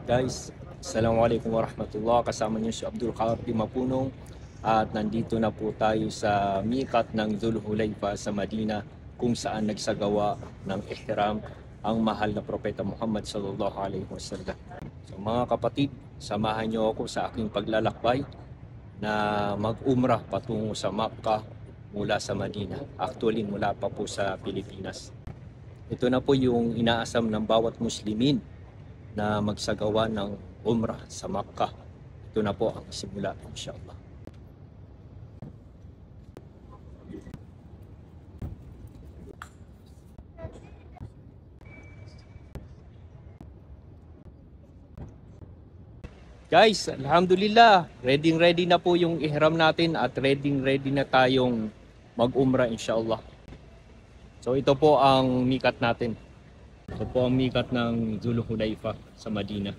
Guys, Assalamualaikum warahmatullah. Kasama niyo si Abdul Khafi Mapunong at nandito na po tayo sa mikat ng Dhul-Hulayfa sa Madina kung saan nagsagawa ng ihram ang mahal na propeta Muhammad sallallahu alaihi wasallam. So mga kapatid, samahan niyo ako sa aking paglalakbay na mag-umrah patungo sa Makkah mula sa Madina. Actually, mula pa po sa Pilipinas. Ito na po yung inaasam ng bawat Muslimin na magsagawa ng umrah sa Makkah. Ito na po ang simula, inshallah. Guys, alhamdulillah, ready na po yung ihram natin at ready na tayong mag-umrah inshallah. So ito po ang mikat natin. Ito po ang mikat ng Dhul-Hulayfa sa Madina.